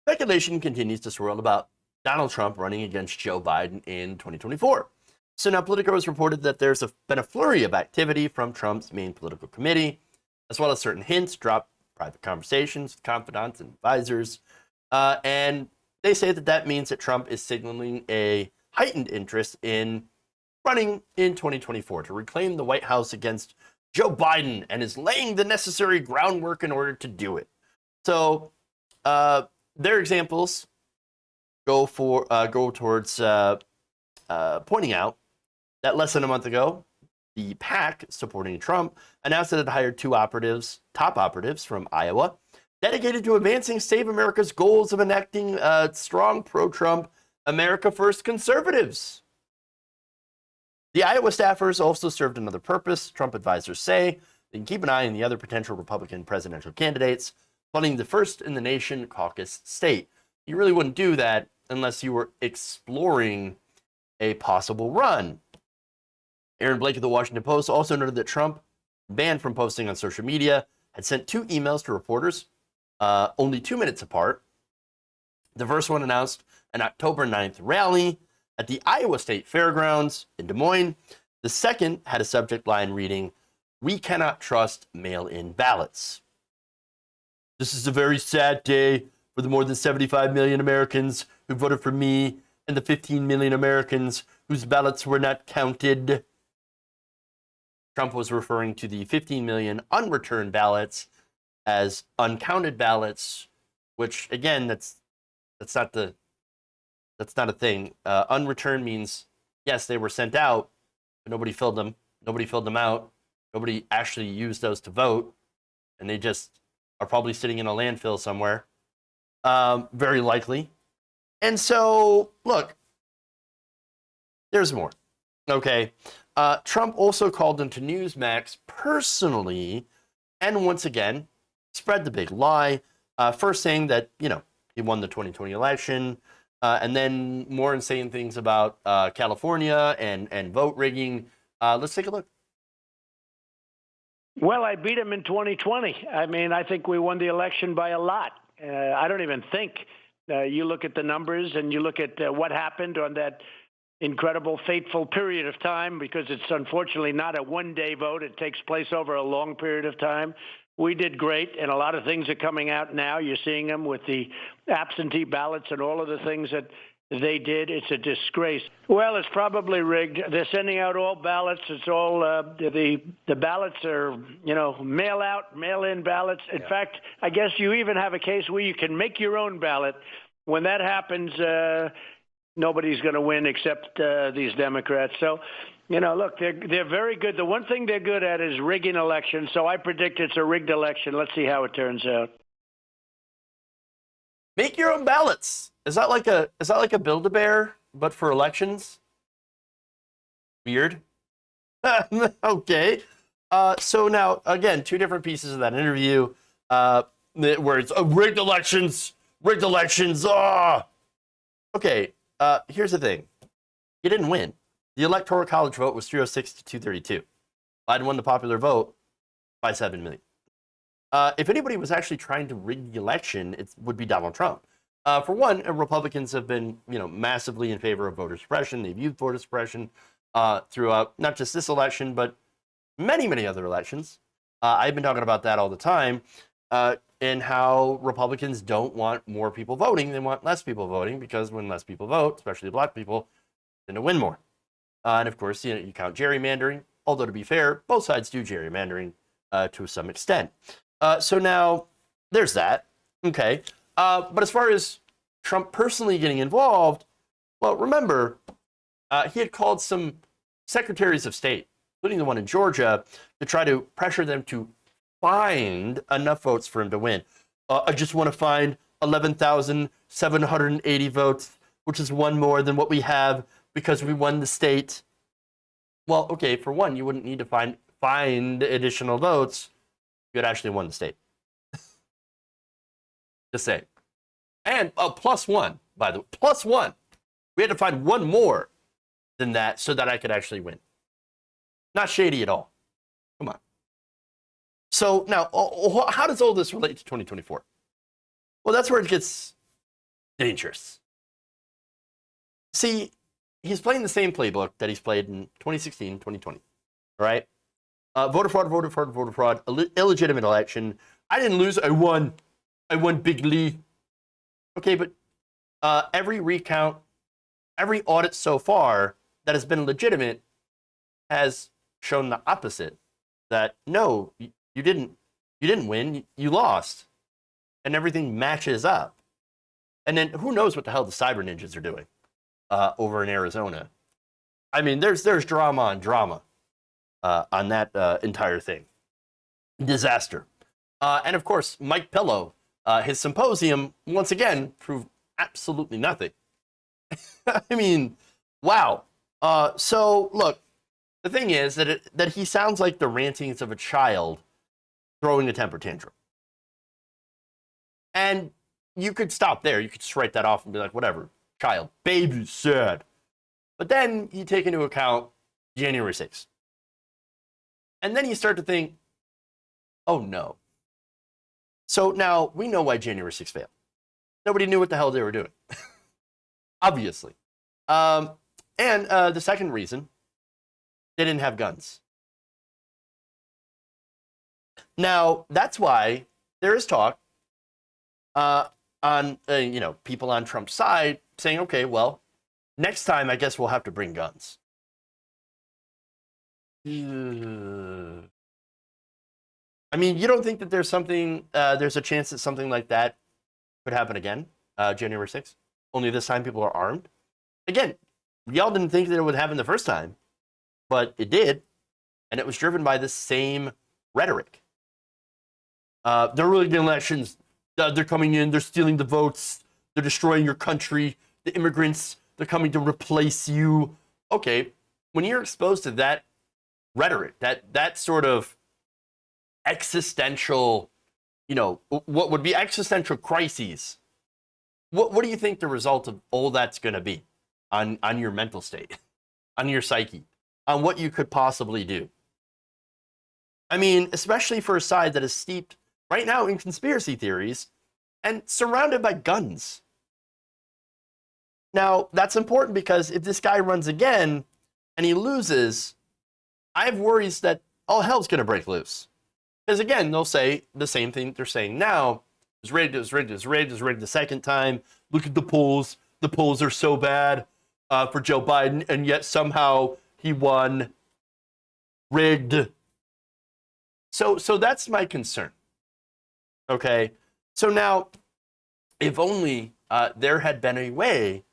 Speculation continues to swirl about Donald Trump running against Joe Biden in 2024. So now Politico has reported that there's been a flurry of activity from Trump's main political committee, as well as certain hints dropped private conversations with confidants and advisors. And they say that that means that Trump is signaling a heightened interest in running in 2024 to reclaim the White House against Joe Biden and is laying the necessary groundwork in order to do it. So their examples go towards pointing out that less than a month ago, the PAC supporting Trump announced that it hired two top operatives from Iowa, dedicated to advancing Save America's goals of enacting strong pro-Trump America First conservatives. The Iowa staffers also served another purpose. Trump advisors say they can keep an eye on the other potential Republican presidential candidates, funding the first in the nation caucus state. You really wouldn't do that unless you were exploring a possible run. Aaron Blake of the Washington Post also noted that Trump, banned from posting on social media, had sent two emails to reporters, only 2 minutes apart. The first one announced an October 9th rally at the Iowa State Fairgrounds in Des Moines. The second had a subject line reading, "We cannot trust mail-in ballots. This is a very sad day for the more than 75 million Americans who voted for me and the 15 million Americans whose ballots were not counted." Trump was referring to the 15 million unreturned ballots as uncounted ballots, which again, that's not a thing. Unreturned means yes, they were sent out, but nobody filled them. Nobody filled them out. Nobody actually used those to vote, and they just are probably sitting in a landfill somewhere, very likely. And so, look, there's more. Okay. Trump also called into Newsmax personally, and once again, spread the big lie. First saying that, he won the 2020 election, and then more insane things about California and vote rigging. Let's take a look. Well, I beat him in 2020. I mean, I think we won the election by a lot. I don't even think. You look at the numbers and you look at what happened on that incredible, fateful period of time, because it's unfortunately not a one-day vote. It takes place over a long period of time. We did great, and a lot of things are coming out now. You're seeing them with the absentee ballots and all of the things that they did. It's a disgrace. Well, it's probably rigged. They're sending out all ballots. It's all the ballots are, mail out, mail in ballots. In fact, I guess you even have a case where you can make your own ballot. When that happens, nobody's going to win except these Democrats. So, look, they're very good. The one thing they're good at is rigging elections. So I predict it's a rigged election. Let's see how it turns out. Make your own ballots. Is that like a Build-A-Bear, but for elections? Weird. Okay. So now, again, two different pieces of that interview where it's rigged elections. Oh! Okay. Here's the thing. You didn't win. The Electoral College vote was 306 to 232. Biden won the popular vote by 7 million. If anybody was actually trying to rig the election, it would be Donald Trump. For one, Republicans have been, massively in favor of voter suppression. They've used voter suppression throughout not just this election, but many, many other elections. I've been talking about that all the time, and how Republicans don't want more people voting. They want less people voting, because when less people vote, especially black people, tend to win more. And of course, you count gerrymandering, although to be fair, both sides do gerrymandering to some extent. So now there's that. Okay. But as far as Trump personally getting involved, well, remember, he had called some secretaries of state, including the one in Georgia, to try to pressure them to find enough votes for him to win. I just want to find 11,780 votes, which is one more than what we have because we won the state. Well, okay, for one, you wouldn't need to find additional votes. You had actually won the state. Just say. And +1, by the way, +1. We had to find one more than that so that I could actually win. Not shady at all. Come on. So now, how does all this relate to 2024? Well, that's where it gets dangerous. See, he's playing the same playbook that he's played in 2016, 2020, right? Voter fraud, voter fraud, voter fraud, illegitimate election. I didn't lose, I won. I won bigly. Okay, but every recount, every audit so far that has been legitimate has shown the opposite. That no, you didn't win, you lost. And everything matches up. And then who knows what the hell the cyber ninjas are doing over in Arizona. I mean, there's drama on drama on that entire thing. Disaster. And of course, Mike Pillow, his symposium, once again, proved absolutely nothing. I mean, wow. So, look, the thing is that he sounds like the rantings of a child throwing a temper tantrum. And you could stop there. You could just write that off and be like, whatever, child, baby, sad. But then you take into account January 6th. And then you start to think, oh no. So now we know why January 6th failed. Nobody knew what the hell they were doing. Obviously. And the second reason, they didn't have guns. Now, that's why there is talk on people on Trump's side saying, okay, well, next time I guess we'll have to bring guns. I mean, you don't think that there's a chance that something like that could happen again, January 6th? Only this time people are armed? Again, y'all didn't think that it would happen the first time, but it did, and it was driven by this same rhetoric. They're rigging elections. They're coming in. They're stealing the votes. They're destroying your country. The immigrants, they're coming to replace you. Okay, when you're exposed to that rhetoric, that sort of existential, what would be existential crises, what do you think the result of all that's going to be on your mental state, on your psyche, on what you could possibly do? I mean, especially for a side that is steeped right now in conspiracy theories and surrounded by guns. Now, that's important because if this guy runs again and he loses, I have worries that all hell's going to break loose. Because again, they'll say the same thing they're saying now. It was rigged, it was rigged, it was rigged, it was rigged the second time. Look at the polls. The polls are so bad for Joe Biden, and yet somehow he won. Rigged. So that's my concern. Okay? So now, if only there had been a way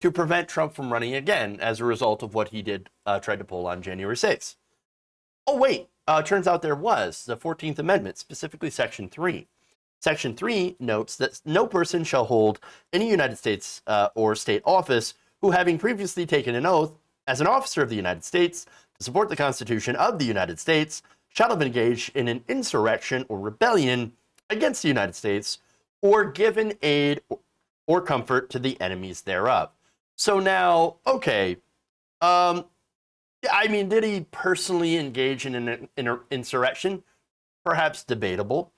to prevent Trump from running again as a result of what he did, tried to pull on January 6th. Oh, wait. Turns out there was the 14th Amendment, specifically Section 3. Section 3 notes that no person shall hold any United States or state office who, having previously taken an oath as an officer of the United States to support the Constitution of the United States, shall have engaged in an insurrection or rebellion against the United States or given aid or comfort to the enemies thereof. So now, okay, I mean, did he personally engage in an insurrection? Perhaps debatable,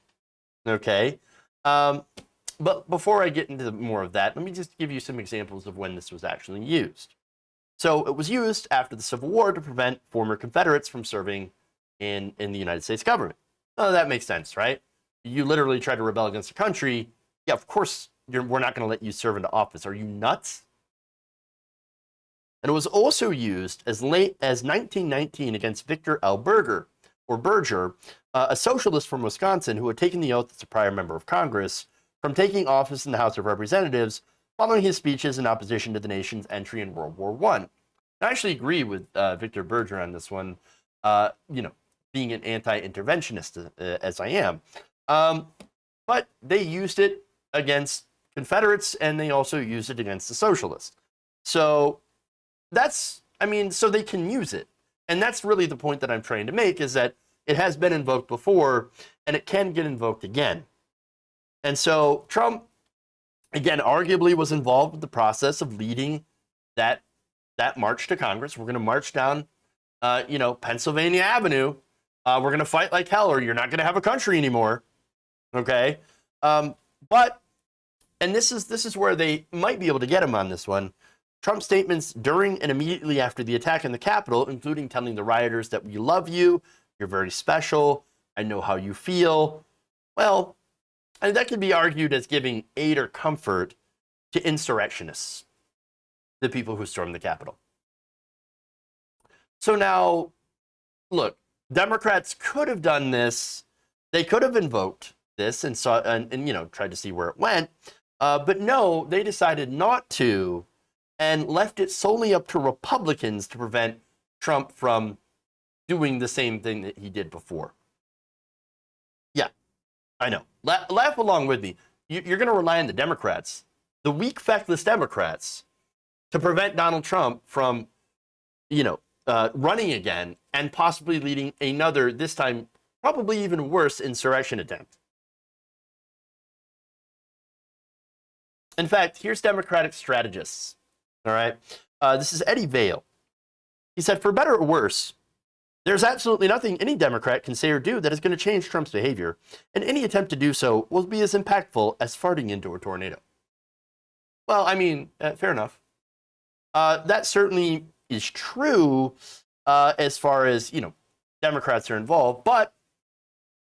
okay? But before I get into more of that, let me just give you some examples of when this was actually used. So it was used after the Civil War to prevent former Confederates from serving in the United States government. Oh, that makes sense, right? You literally try to rebel against the country. Yeah, of course, we're not going to let you serve into office. Are you nuts? And it was also used as late as 1919 against Victor L. Berger, a socialist from Wisconsin who had taken the oath as a prior member of Congress from taking office in the House of Representatives following his speeches in opposition to the nation's entry in World War I. I actually agree with Victor Berger on this one, being an anti-interventionist as I am. But they used it against Confederates, and they also used it against the socialists. So so they can use it. And that's really the point that I'm trying to make, is that it has been invoked before, and it can get invoked again. And so Trump, again, arguably was involved with the process of leading that march to Congress. We're going to march down, Pennsylvania Avenue. We're going to fight like hell, or you're not going to have a country anymore. Okay? But and this is where they might be able to get him on this one. Trump's statements during and immediately after the attack in the Capitol, including telling the rioters that we love you, you're very special, I know how you feel. Well, and that could be argued as giving aid or comfort to insurrectionists, the people who stormed the Capitol. So now, look, Democrats could have done this. They could have invoked this and saw and tried to see where it went. But no, they decided not to and left it solely up to Republicans to prevent Trump from doing the same thing that he did before. Yeah, I know. Laugh along with me. You're going to rely on the Democrats, the weak, feckless Democrats, to prevent Donald Trump from, running again and possibly leading another, this time probably even worse, insurrection attempt. In fact, here's Democratic strategists. All right. This is Eddie Vail. He said, for better or worse, there's absolutely nothing any Democrat can say or do that is going to change Trump's behavior, and any attempt to do so will be as impactful as farting into a tornado. Well, I mean, fair enough. That certainly is true as far as, Democrats are involved, but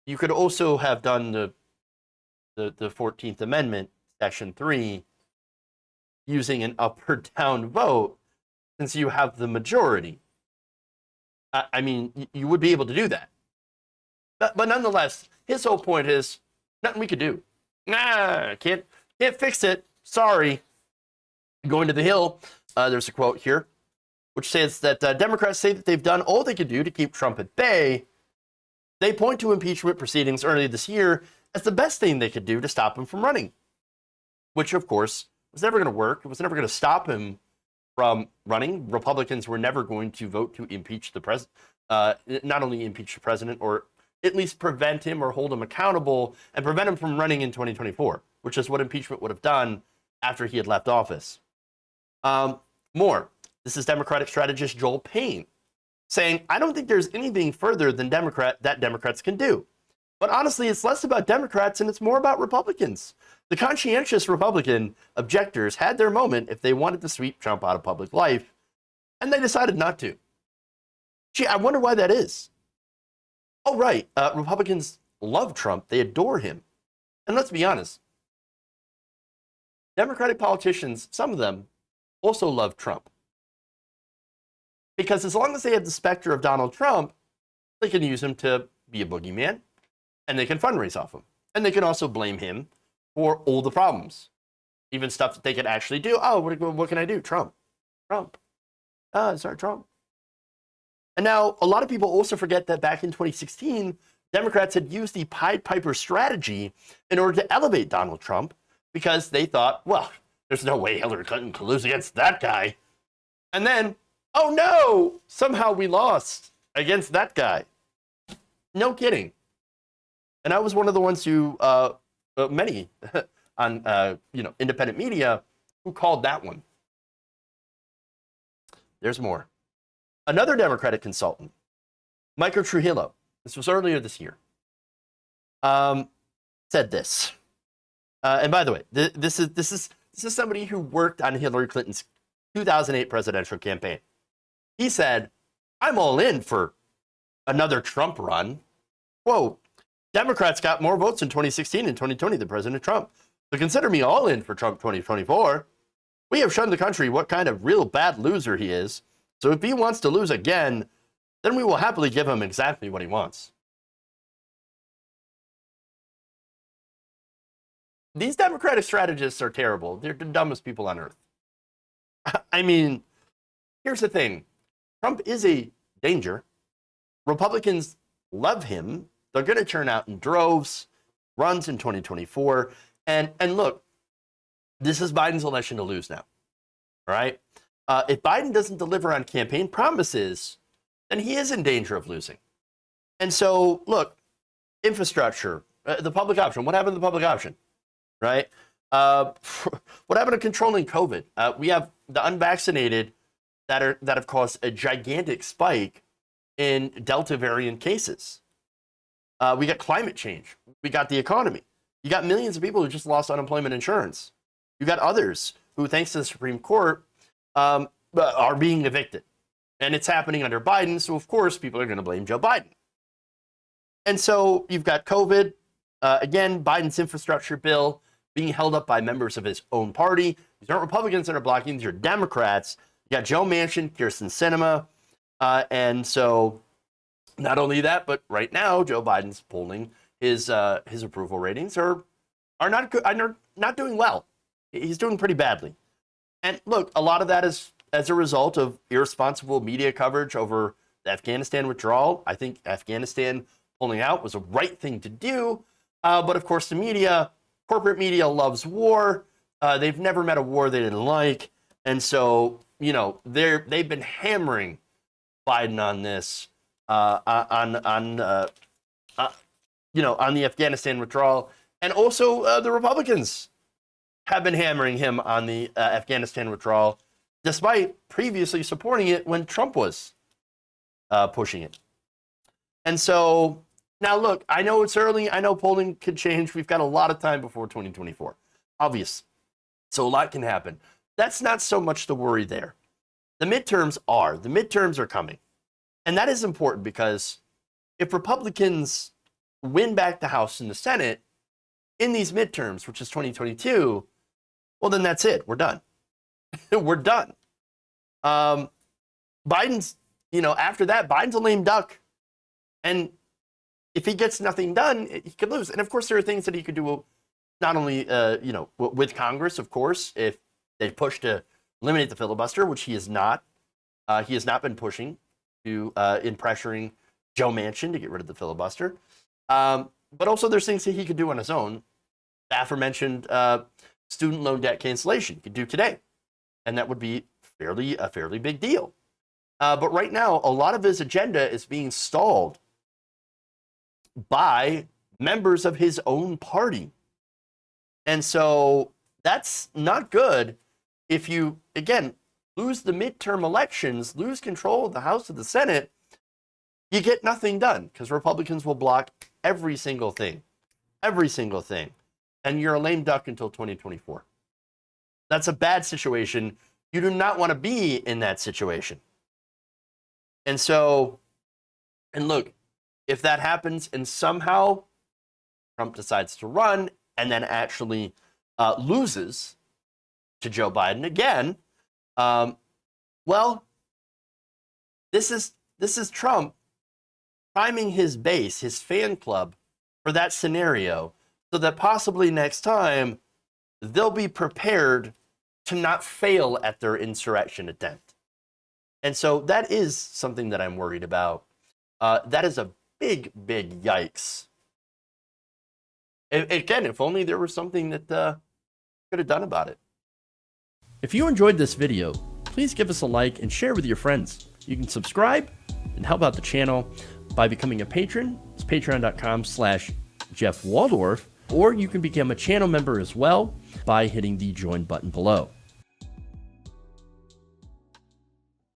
you could also have done the 14th Amendment, Section 3, using an up or down vote, since you have the majority. I mean, you would be able to do that. But nonetheless, his whole point is, nothing we could do. Can't fix it. Sorry. Going to the Hill, there's a quote here, which says that Democrats say that they've done all they could do to keep Trump at bay. They point to impeachment proceedings earlier this year as the best thing they could do to stop him from running, which, of course, was never going to work. It was never going to stop him from running. Republicans were never going to vote to impeach the president, not only impeach the president, or at least prevent him or hold him accountable and prevent him from running in 2024, which is what impeachment would have done after he had left office. More. This is Democratic strategist Joel Payne saying, I don't think there's anything further than Democrats can do. But honestly, it's less about Democrats and it's more about Republicans. The conscientious Republican objectors had their moment if they wanted to sweep Trump out of public life, and they decided not to. Gee, I wonder why that is. Oh, right. Republicans love Trump. They adore him. And let's be honest. Democratic politicians, some of them, also love Trump. Because as long as they have the specter of Donald Trump, they can use him to be a boogeyman, and they can fundraise off him. And they can also blame him for all the problems, even stuff that they could actually do. Oh, what can I do? Trump. Sorry, Trump. And now a lot of people also forget that back in 2016, Democrats had used the Pied Piper strategy in order to elevate Donald Trump because they thought, well, there's no way Hillary Clinton could lose against that guy. And then, oh no, somehow we lost against that guy. No kidding. And I was one of the ones who, many on independent media, who called that one. There's more. Another Democratic consultant, Michael Trujillo, this was earlier this year, said this. And by the way, this is somebody who worked on Hillary Clinton's 2008 presidential campaign. He said, I'm all in for another Trump run. Quote, Democrats got more votes in 2016 and 2020 than President Trump. So consider me all in for Trump 2024. We have shown the country what kind of real bad loser he is. So if he wants to lose again, then we will happily give him exactly what he wants. These Democratic strategists are terrible. They're the dumbest people on earth. I mean, here's the thing. Trump is a danger. Republicans love him. They're going to turn out in droves, runs in 2024. And look, this is Biden's election to lose now. All right? If Biden doesn't deliver on campaign promises, then he is in danger of losing. And so, look, infrastructure, the public option. What happened to the public option? Right? What happened to controlling COVID? We have the unvaccinated that have caused a gigantic spike in Delta variant cases. We got climate change. We got the economy. You got millions of people who just lost unemployment insurance. You got others who, thanks to the Supreme Court, are being evicted. And it's happening under Biden, so of course people are going to blame Joe Biden. And so you've got COVID. Again, Biden's infrastructure bill being held up by members of his own party. These aren't Republicans that are blocking, these are Democrats. You got Joe Manchin, Kirsten Sinema. And so not only that, but right now, Joe Biden's polling, his approval ratings are not good, are not doing well. He's doing pretty badly. And look, a lot of that is as a result of irresponsible media coverage over the Afghanistan withdrawal. I think Afghanistan pulling out was a right thing to do. But of course, the media, corporate media loves war. They've never met a war they didn't like. And so, you know, they've been hammering Biden on this, on the Afghanistan withdrawal. And also the Republicans have been hammering him on the Afghanistan withdrawal, despite previously supporting it when Trump was pushing it. And so now, look, I know it's early. I know polling could change. We've got a lot of time before 2024, obvious. So a lot can happen. That's not so much the worry there. The midterms are coming. And that is important because if Republicans win back the House and the Senate in these midterms, which is 2022, well, then that's it. We're done. We're done. Biden's, after that, Biden's a lame duck. And if he gets nothing done, he could lose. And of course, there are things that he could do, not only, with Congress, of course, if they push to eliminate the filibuster, which he has not. He has not been pushing in pressuring Joe Manchin to get rid of the filibuster. But also there's things that he could do on his own. The aforementioned student loan debt cancellation he could do today. And that would be a fairly big deal. But right now, a lot of his agenda is being stalled by members of his own party. And so that's not good if you, again, lose the midterm elections, lose control of the House of the Senate, you get nothing done because Republicans will block every single thing. And you're a lame duck until 2024. That's a bad situation. You do not want to be in that situation. And so, and look, if that happens and somehow Trump decides to run and then actually loses to Joe Biden again, well, this is Trump priming his base, his fan club, for that scenario, so that possibly next time they'll be prepared to not fail at their insurrection attempt. And so that is something that I'm worried about. That is a big, big yikes. Again, if only there was something that could have done about it. If you enjoyed this video, please give us a like and share with your friends. You can subscribe and help out the channel by becoming a patron. It's patreon.com/Jeff Waldorf, or you can become a channel member as well by hitting the join button below.